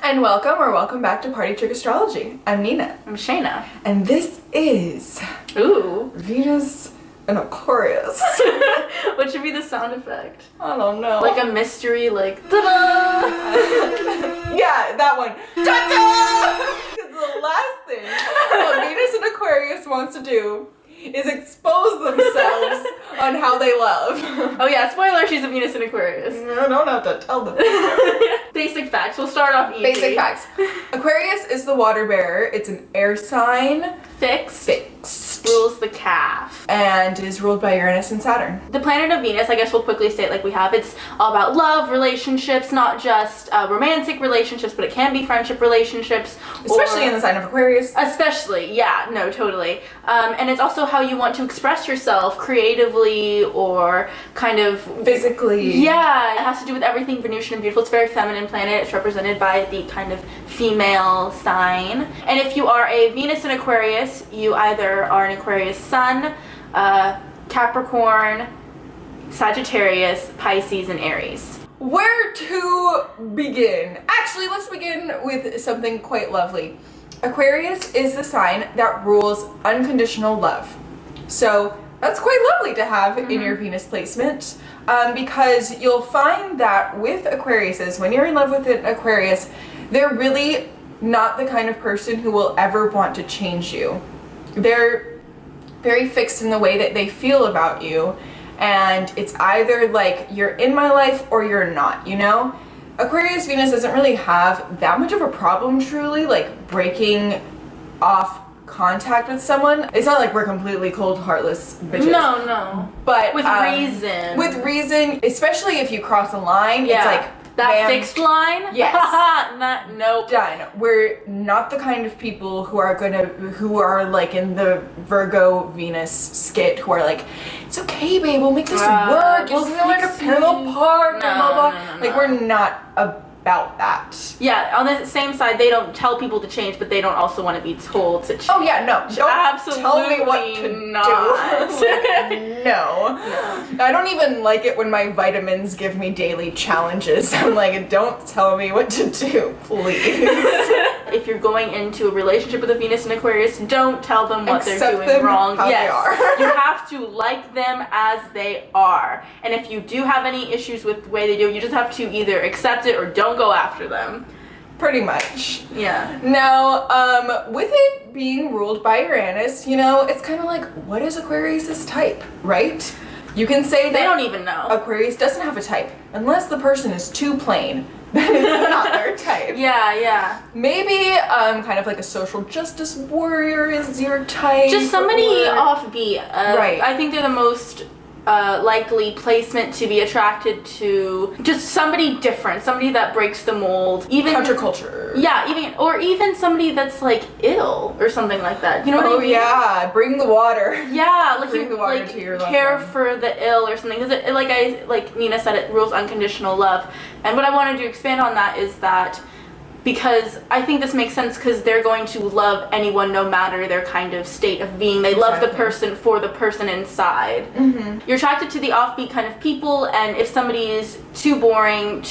And welcome back to Party Trick Astrology. I'm Nina. I'm Shaina. And this is Venus in Aquarius. What should be the sound effect? I don't know. Like a mystery, like ta-da! Yeah, that one. Ta-da! Because the last thing what Venus in Aquarius wants to do is expose themselves on how they love. Oh yeah, spoiler, she's a Venus in Aquarius. I don't have to tell them. Basic facts, we'll start off easy. Basic facts. Aquarius is the water bearer. It's an air sign. Fixed. Fixed. Rules the calf. And is ruled by Uranus and Saturn. The planet of Venus, I guess we'll quickly state like we have, it's all about love, relationships, not just romantic relationships, but it can be friendship relationships. Especially in the sign of Aquarius. Especially, yeah, no, totally. And it's also how you want to express yourself creatively or kind of physically. Yeah, it has to do with everything Venusian and beautiful. It's a very feminine planet. It's represented by the kind of female sign. And if you are a Venus in Aquarius, you either are an Aquarius sun, Capricorn, Sagittarius, Pisces, and Aries. Where to begin? Actually, let's begin with something quite lovely. Aquarius is the sign that rules unconditional love. So that's quite lovely to have in your Venus placement, because you'll find that with Aquariuses, when you're in love with an Aquarius, they're really not the kind of person who will ever want to change you. They're very fixed in the way that they feel about you, and it's either like you're in my life or you're not, you know? Aquarius Venus doesn't really have that much of a problem truly, like breaking off contact with someone. It's not like we're completely cold, heartless bitches. No. But with reason. With reason, especially if you cross a line, it's like that fixed line? Yes. Nope. Done. We're not the kind of people who are like in the Virgo Venus skit who are like, it's okay, babe, we'll make this work. We'll go like a parallel park and blah blah. Like we're not about that. Yeah, on the same side, they don't tell people to change, but they don't also want to be told to change. Oh yeah, no. Don't absolutely tell me what to do. Like, no. I don't even like it when my vitamins give me daily challenges. I'm like, don't tell me what to do, please. If you're going into a relationship with a Venus and Aquarius, don't tell them what Accept they're doing them wrong. how yes, they are. You have to like them as they are. And if you do have any issues with the way they do it, you just have to either accept it or don't go after them. Pretty much. Yeah. Now, with it being ruled by Uranus, you know, it's kind of like, what is Aquarius's type, right? You can say that they don't even know. Aquarius doesn't have a type unless the person is too plain. That is not their type. Yeah. Maybe kind of like a social justice warrior is your type. Just somebody offbeat. Right. I think they're the most likely placement to be attracted to just somebody different, somebody that breaks the mold, even counterculture. Yeah, even somebody that's like ill or something like that. You know what I mean? Oh yeah, bring the water. Yeah, like bring the water like to your loved care one. for the ill or something. Because like Nina said, it rules unconditional love. And what I wanted to expand on that is that, because I think this makes sense, because they're going to love anyone no matter their kind of state of being. They love the person for the person inside. You're attracted to the offbeat kind of people, and if somebody is too boring,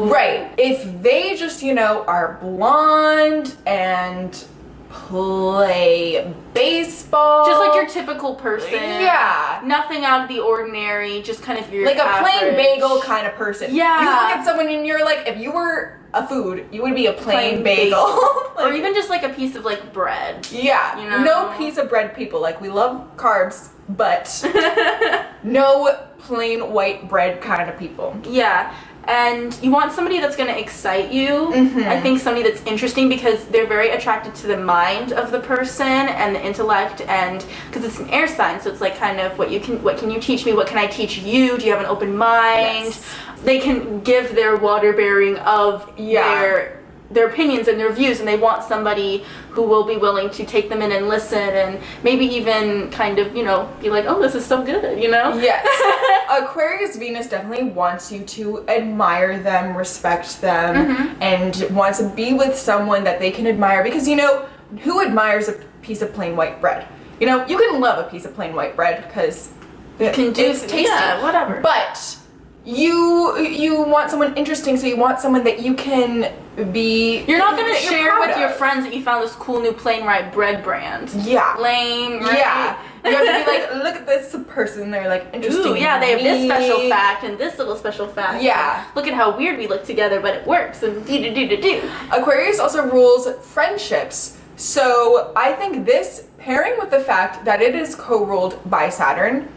Right. If they just, are blonde and play baseball. Just like your typical person. Yeah. Nothing out of the ordinary, just kind of your like a average. plain bagel kind of person. Yeah. You look at someone and you're like, if you were a food, you would be a plain bagel. Or even just like a piece of like bread. Yeah. You know? No piece of bread people. Like, we love carbs, but no plain white bread kind of people. Yeah. And you want somebody that's going to excite you. I think somebody that's interesting, because they're very attracted to the mind of the person and the intellect, and because it's an air sign, so it's like kind of what can you teach me? What can I teach you? Do you have an open mind? Yes. They can give their water bearing of their opinions and their views, and they want somebody who will be willing to take them in and listen, and maybe even kind of, be like, oh, this is so good, Yes. Aquarius Venus definitely wants you to admire them, respect them, and want to be with someone that they can admire, because, who admires a piece of plain white bread? You can love a piece of plain white bread because it's tasty. Yeah, whatever. But you want someone interesting, so you want someone that you can be. You're not gonna that you're share proud with your of. friends that you found this cool new plain white bread brand. Yeah. Lame, right? Yeah. You have to be like, look at this person. They're like interesting. Ooh, yeah, they have this unique. special fact and this little special fact. Yeah. Look at how weird we look together, but it works. And do. Aquarius also rules friendships. So I think this, pairing with the fact that it is co-ruled by Saturn,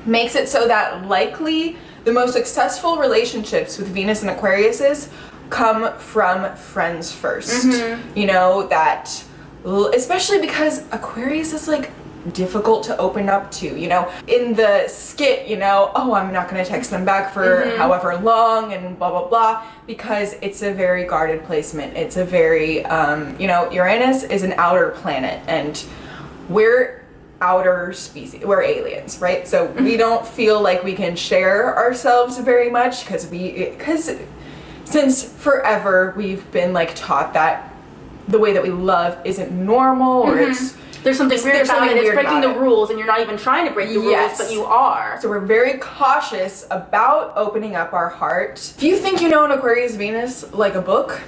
makes it so that likely the most successful relationships with Venus and Aquariuses come from friends first. Mm-hmm. You know, that, especially because Aquarius is like difficult to open up to, you know, in the skit, you know, oh, I'm not going to text them back for however long and blah blah blah, because it's a very guarded placement. It's a very you know, Uranus is an outer planet, and we're outer species, we're aliens, right? So we don't feel like we can share ourselves very much, because since forever we've been like taught that the way that we love isn't normal, or There's something weird There's about something it. It's weird breaking about the it. rules, and you're not even trying to break the Yes. rules, but you are. So we're very cautious about opening up our heart. If you think you know an Aquarius Venus like a book,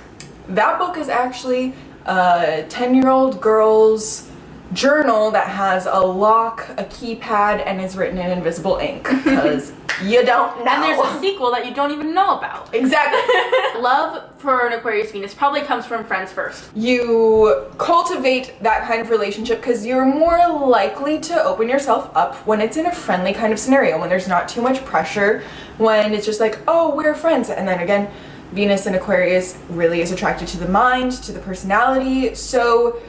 that book is actually a 10-year-old girl's journal that has a lock, a keypad, and is written in invisible ink, because you don't know. And there's a sequel that you don't even know about. Exactly. Love for an Aquarius Venus probably comes from friends first. You cultivate that kind of relationship because you're more likely to open yourself up when it's in a friendly kind of scenario, when there's not too much pressure, when it's just like, oh, we're friends. And then again, Venus in Aquarius really is attracted to the mind, to the personality. So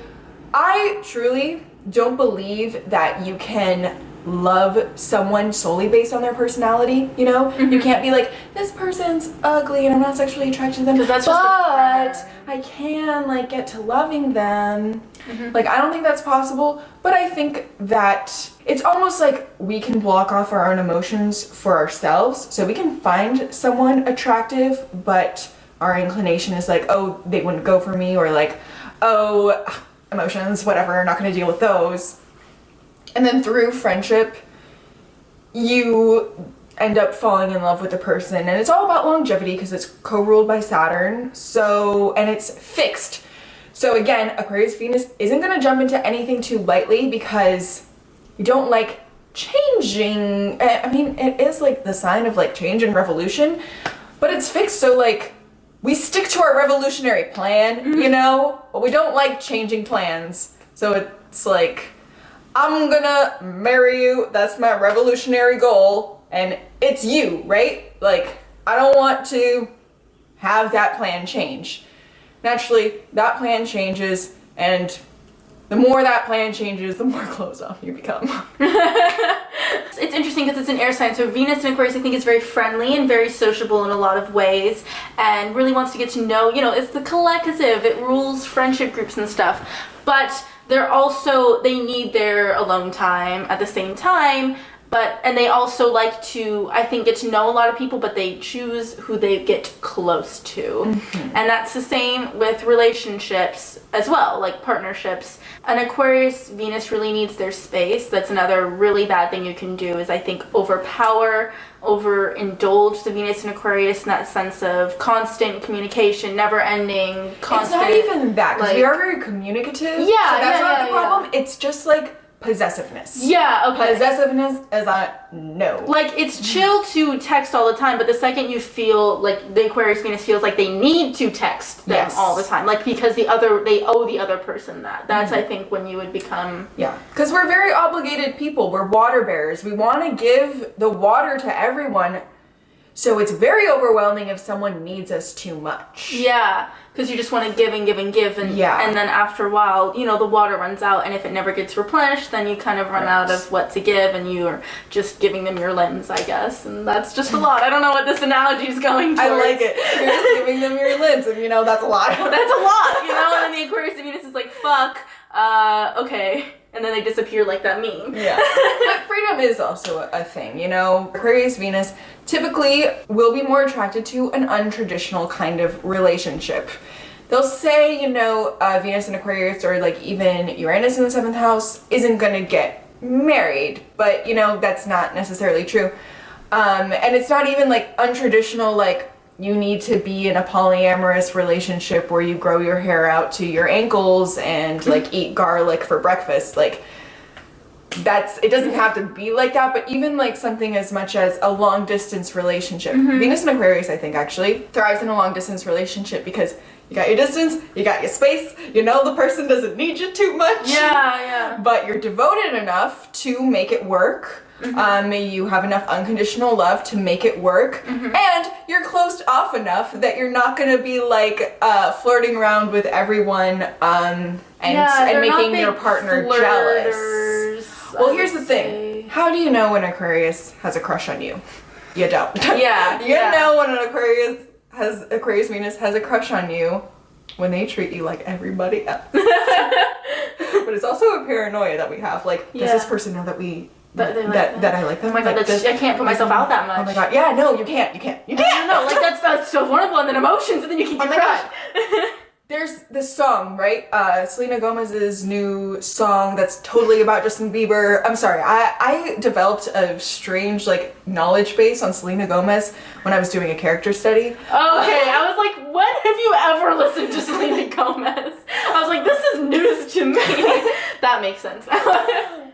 I truly don't believe that you can love someone solely based on their personality, you know? You can't be like, this person's ugly and I'm not sexually attracted to them, 'Cause that's just a but friend. I can like get to loving them. Like, I don't think that's possible, but I think that it's almost like we can block off our own emotions for ourselves. So we can find someone attractive, but our inclination is like, oh, they wouldn't go for me, or like, oh, emotions, whatever, not gonna deal with those. And then through friendship, you end up falling in love with the person, and it's all about longevity because it's co-ruled by Saturn. So, and it's fixed. So again, Aquarius Venus isn't gonna jump into anything too lightly, because you don't like changing. I mean, it is like the sign of like change and revolution, but it's fixed. So like, we stick to our revolutionary plan, you know, but we don't like changing plans. So it's like, I'm gonna marry you, that's my revolutionary goal, and it's you, right? Like, I don't want to have that plan change. Naturally, that plan changes, and the more that plan changes, the more closed off you become. It's interesting because it's an air sign, so Venus in Aquarius I think is very friendly and very sociable in a lot of ways, and really wants to get to know, you know, it's the collective, it rules friendship groups and stuff, but they need their alone time at the same time, and they also like to, I think, get to know a lot of people, but they choose who they get close to. And that's the same with relationships as well, like partnerships. An Aquarius Venus really needs their space. That's another really bad thing you can do, is I think overindulge the Venus and Aquarius in that sense of constant communication, never ending, constant. It's not even that, because we like- are very communicative. Yeah, so that's yeah, not yeah, the problem. It's just like possessiveness. Yeah, okay. Possessiveness is a no. Like, it's chill to text all the time, but the second you feel like the Aquarius Venus feels like they need to text them Yes. all the time, like because they owe the other person that. That's I think when you would become. Yeah, because we're very obligated people. We're water bearers. We want to give the water to everyone. So it's very overwhelming if someone needs us too much. Yeah, because you just want to give and give and give, and Yeah. and then after a while, you know, the water runs out, and if it never gets replenished, then you kind of run out of what to give, and you're just giving them your limbs, I guess, and that's just a lot. I don't know what this analogy is going towards. I like it. You're just giving them your limbs, and you know, that's a lot. That's a lot, you know, and then the Aquarius and Venus is like, fuck, okay, and then they disappear like that meme. Yeah. But freedom is also a thing, you know? Aquarius Venus typically will be more attracted to an untraditional kind of relationship. They'll say, you know, Venus and Aquarius, or like even Uranus in the 7th house, isn't gonna get married, but you know, that's not necessarily true. And it's not even like untraditional, like you need to be in a polyamorous relationship where you grow your hair out to your ankles and like eat garlic for breakfast. Like it doesn't have to be like that, but even like something as much as a long distance relationship. Venus and Aquarius, I think, actually thrives in a long distance relationship because you got your distance, you got your space, you know the person doesn't need you too much. Yeah. But you're devoted enough to make it work. You have enough unconditional love to make it work, and you're closed off enough that you're not gonna be like flirting around with everyone and making your partner jealous. Well, here's the thing. How do you know when Aquarius has a crush on you? You don't. Yeah. You know when an Aquarius Venus has a crush on you when they treat you like everybody else. But it's also a paranoia that we have. Like, does this person know that that I like them? Oh my god, I can't put myself out that much. Oh my god, yeah, no, you can't. No, like that's so wonderful, and then emotions, and then you keep your crush. There's this song, right? Selena Gomez's new song that's totally about Justin Bieber. I'm sorry, I developed a strange like knowledge base on Selena Gomez when I was doing a character study. Okay, I was like, when have you ever listened to Selena Gomez? I was like, this is news to me. That makes sense.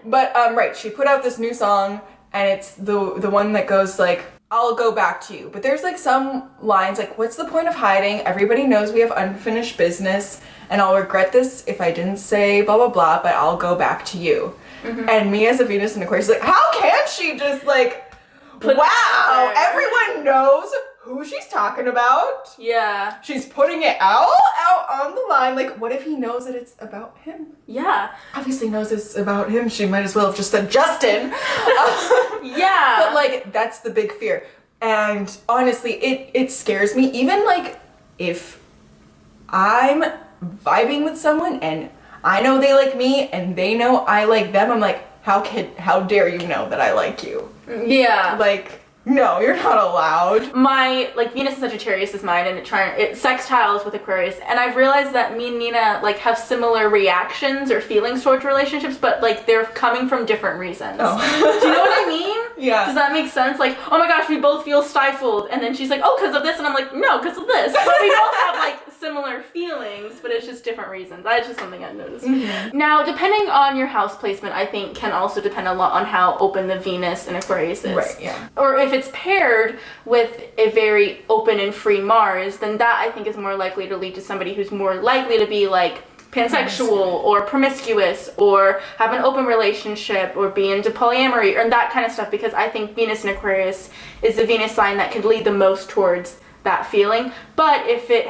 But right, she put out this new song, and it's the one that goes like, I'll go back to you. But there's like some lines like, what's the point of hiding? Everybody knows we have unfinished business, and I'll regret this if I didn't say blah blah blah, but I'll go back to you. And me as a Venus and Aquarius is like, how can she just like, wow, everyone knows who she's talking about. Yeah. She's putting it out on the line. Like, what if he knows that it's about him? Yeah. Obviously knows it's about him. She might as well have just said Justin. Yeah. But like, that's the big fear. And honestly, it scares me. Even like, if I'm vibing with someone and I know they like me and they know I like them, I'm like, how dare you know that I like you? Yeah. Like, no, you're not allowed. My, like, Venus and Sagittarius is mine, and it sextiles with Aquarius, and I've realized that me and Nina, like, have similar reactions or feelings towards relationships, but, like, they're coming from different reasons. Oh. Do you know what I mean? Yeah. Does that make sense? Like, oh my gosh, we both feel stifled, and then she's like, oh, because of this, and I'm like, no, because of this. But we both have, like, similar feelings, but it's just different reasons. That's just something I've noticed. Now, depending on your house placement, I think can also depend a lot on how open the Venus and Aquarius is. Right, yeah. Or if it's paired with a very open and free Mars, then that I think is more likely to lead to somebody who's more likely to be like pansexual or promiscuous or have an open relationship or be into polyamory or that kind of stuff, because I think Venus and Aquarius is the Venus sign that can lead the most towards that feeling. But if it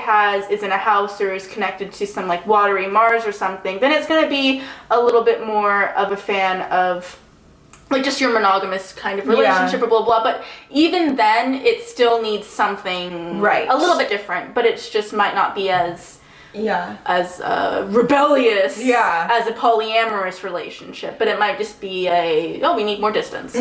is in a house or is connected to some like watery Mars or something, then it's going to be a little bit more of a fan of like just your monogamous kind of relationship or blah blah. But even then, it still needs something a little bit different. But it's just might not be as rebellious as a polyamorous relationship. But it might just be we need more distance.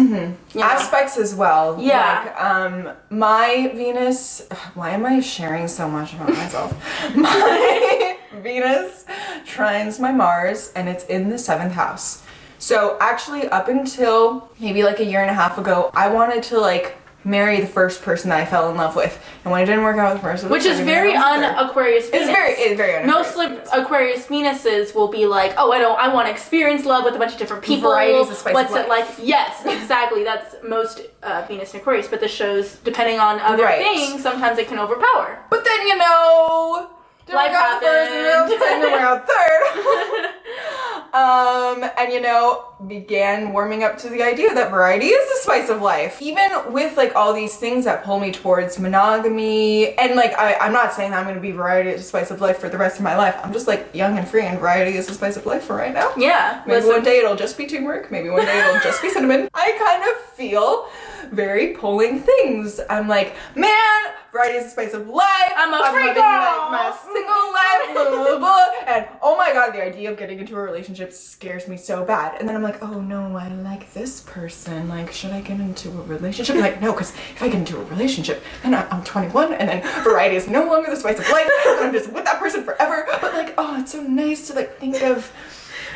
Aspects as well. Yeah. Like, my Venus. Why am I sharing so much about myself? My Venus trines my Mars, and it's in the 7th house. So actually, up until maybe like a year and a half ago, I wanted to like marry the first person that I fell in love with, and when it didn't work out with the first, which is very un-Aquarius Venus. It's very un-Aquarius. Most Aquarius Venuses will be like, oh, I want to experience love with a bunch of different people. Varieties of spice What's of life. it like? Yes, exactly. That's most Venus and Aquarius. But the shows, depending on other things, sometimes it can overpower. But then didn't life work out the first, and the second, work out third. And began warming up to the idea that variety is the spice of life. Even with like all these things that pull me towards monogamy, and like I'm not saying that I'm gonna be variety is the spice of life for the rest of my life. I'm just like young and free, and variety is the spice of life for right now. Yeah. Maybe one day it'll just be turmeric, maybe one day it'll just be cinnamon. I kind of feel very pulling things. I'm like, man, variety is the spice of life. I'm living like my single life, blah, blah, blah. And oh my god, the idea of getting into a relationship scares me so bad. And then I'm like, oh no, I like this person. Like, should I get into a relationship? I'm like, no, because if I get into a relationship, then I'm 21, and then variety is no longer the spice of life, and I'm just with that person forever. But like, oh, it's so nice to like think of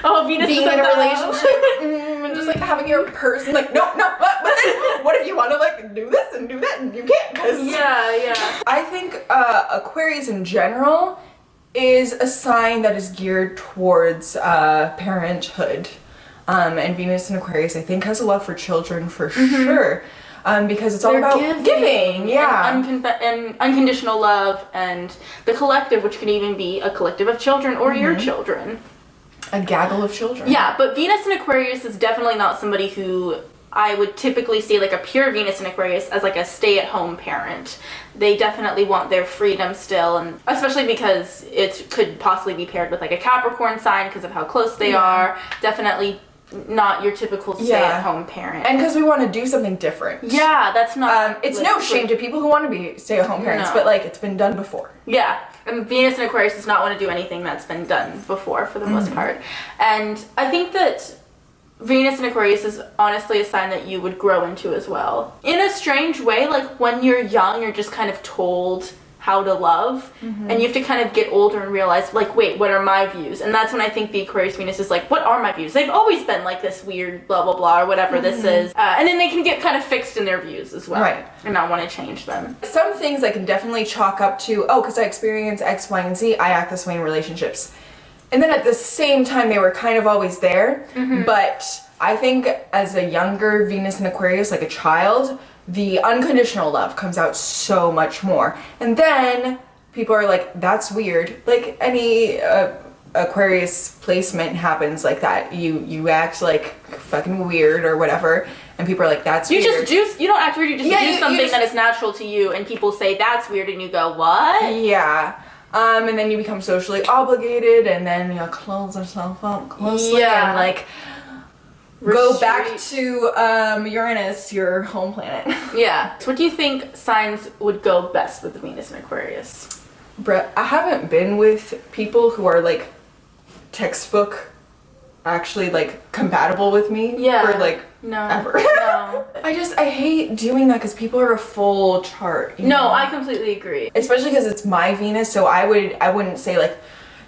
Venus being is in a like relationship and just like having your person like, no, but then what if you want to like do this and do that and you can't? Cause yeah. I think Aquarius in general is a sign that is geared towards parenthood. And Venus in Aquarius, I think, has a love for children for sure. Because it's all about giving. Yeah. And unconditional love and the collective, which can even be a collective of children or your children. A gaggle of children. Yeah, but Venus in Aquarius is definitely not somebody who I would typically see like a pure Venus in Aquarius as like a stay-at-home parent. They definitely want their freedom still, and especially because it could possibly be paired with like a Capricorn sign because of how close they are. Definitely not your typical stay-at-home parent. And because we want to do something different. Yeah, that's not... it's no shame to people who want to be stay-at-home parents, but like it's been done before. Yeah, and Venus in Aquarius does not want to do anything that's been done before for the most part. And I think that Venus in Aquarius is honestly a sign that you would grow into as well. In a strange way, like when you're young, you're just kind of told how to love, and you have to kind of get older and realize, like, wait, what are my views? And that's when I think the Aquarius Venus is like, what are my views? They've always been like this weird blah blah blah or whatever this is, and then they can get kind of fixed in their views as well, right? And not want to change them. Some things I can definitely chalk up to, because I experience X, Y, and Z, I act this way in relationships. And then at the same time, they were kind of always there, but I think as a younger Venus in Aquarius, like a child, the unconditional love comes out so much more. And then people are like, that's weird. Like any Aquarius placement happens like that. You act like fucking weird or whatever, and people are like, that's weird. You don't act weird, you just do something that is natural to you, and people say that's weird, and you go, what? Yeah. And then you become socially obligated, and then you close yourself up closely, and like go back to Uranus, your home planet. Yeah. So what do you think signs would go best with Venus and Aquarius? Brett, I haven't been with people who are like textbook actually like compatible with me for like ever. No. I hate doing that because people are a full chart. You know? I completely agree. Especially because it's my Venus, so I wouldn't say like,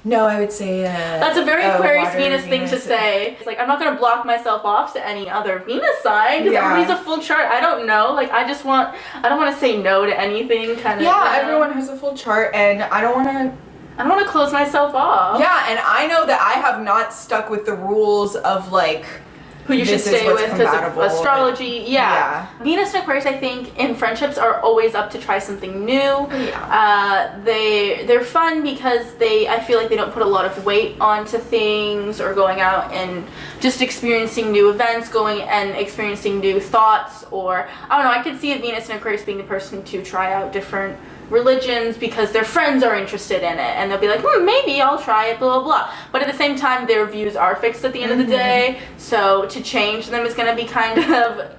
no, I would say that's a very Aquarius Venus thing to say. It's like, I'm not going to block myself off to any other Venus sign because everybody's a full chart. I don't know. Like, I don't want to say no to anything kind of. Yeah, everyone has a full chart, and I don't want to close myself off. Yeah, and I know that I have not stuck with the rules of like who you should stay with because of astrology. Yeah. Venus and Aquarius, I think, in friendships are always up to try something new. Yeah. They're fun because I feel like they don't put a lot of weight onto things or going out and just experiencing new events, going and experiencing new thoughts, or I don't know, I could see a Venus and Aquarius being the person to try out different religions because their friends are interested in it, and they'll be like, maybe I'll try it, blah blah blah. But at the same time, their views are fixed at the end of the day, so to change them is going to be kind of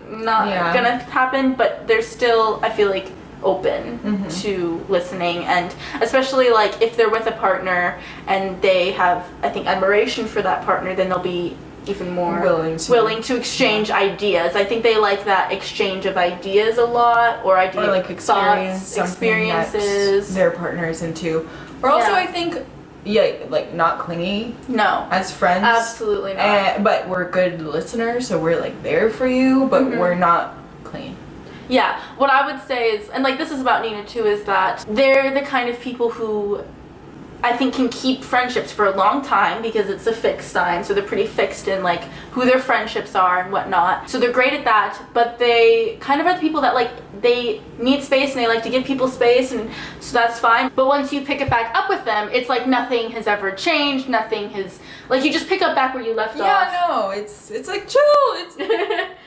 not going to happen, but they're still, I feel like, open to listening, and especially like if they're with a partner and they have, I think, admiration for that partner, then they'll be even more willing to exchange ideas. I think they like that exchange of ideas a lot, or like experiences their partner is into. Or also I think like not clingy. No. As friends. Absolutely not. But we're good listeners, so we're like there for you, but we're not clingy. Yeah. What I would say is, and like this is about Nina too, is that they're the kind of people who I think can keep friendships for a long time because it's a fixed sign, so they're pretty fixed in like who their friendships are and whatnot. So they're great at that, but they kind of are the people that like they need space and they like to give people space, and so that's fine. But once you pick it back up with them, it's like nothing has ever changed, nothing has, like you just pick up back where you left off. Yeah, no, it's like chill. It's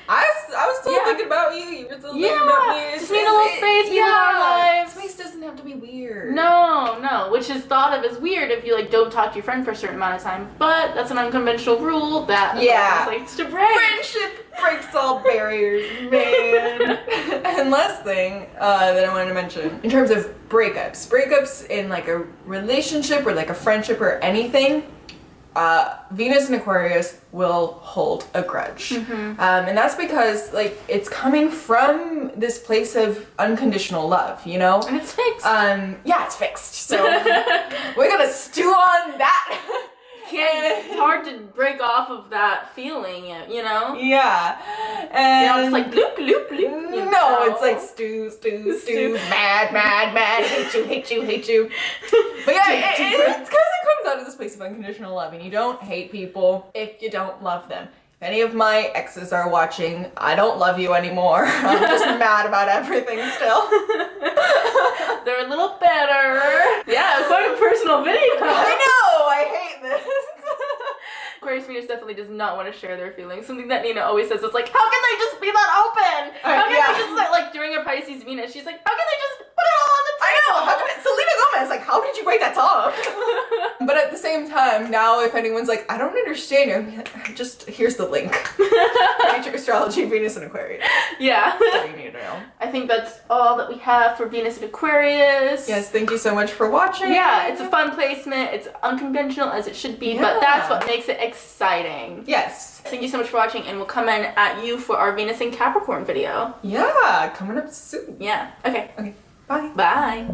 I was still thinking about you. You were still thinking about me. Just need a little space between our lives. Space doesn't have to be weird. No, which is thought of as weird if you like don't talk to your friend for a certain amount of time. But that's an unconventional rule that likes to break. Friendship breaks all barriers, man. And last thing that I wanted to mention in terms of breakups in like a relationship or like a friendship or anything. Venus and Aquarius will hold a grudge. And that's because like it's coming from this place of unconditional love, you know? And it's fixed. It's fixed. So we're gonna stew on that. can't. It's hard to break off of that feeling, you know. Yeah, You know, and it's like bloop bloop bloop. You no, know? it's like stew, mad, hate you. But yeah, it's because it comes out of this place of unconditional love, and you don't hate people if you don't love them. If any of my exes are watching, I don't love you anymore. I'm just mad about everything still. They're a little better. Yeah, quite a personal video. I know, I hate this. Aquarius Venus definitely does not want to share their feelings. Something that Nina always says is like, how can they just be that open? How can they just like during a Pisces Venus, she's like, how can they just put it all on the table? I know, how can it, Selena Gomez, like, how did you write that song? But at the same time, now if anyone's like, I don't understand you, just here's the link. Nature, Astrology, Venus, and Aquarius. Yeah. That's all you need to know. I think that's all that we have for Venus and Aquarius. Yes, thank you so much for watching. Yeah, it's a fun placement. It's unconventional as it should be, but that's what makes it exciting. Yes. Thank you so much for watching, and we'll come in at you for our Venus and Capricorn video. Yeah, coming up soon. Yeah. Okay. Okay, bye. Bye.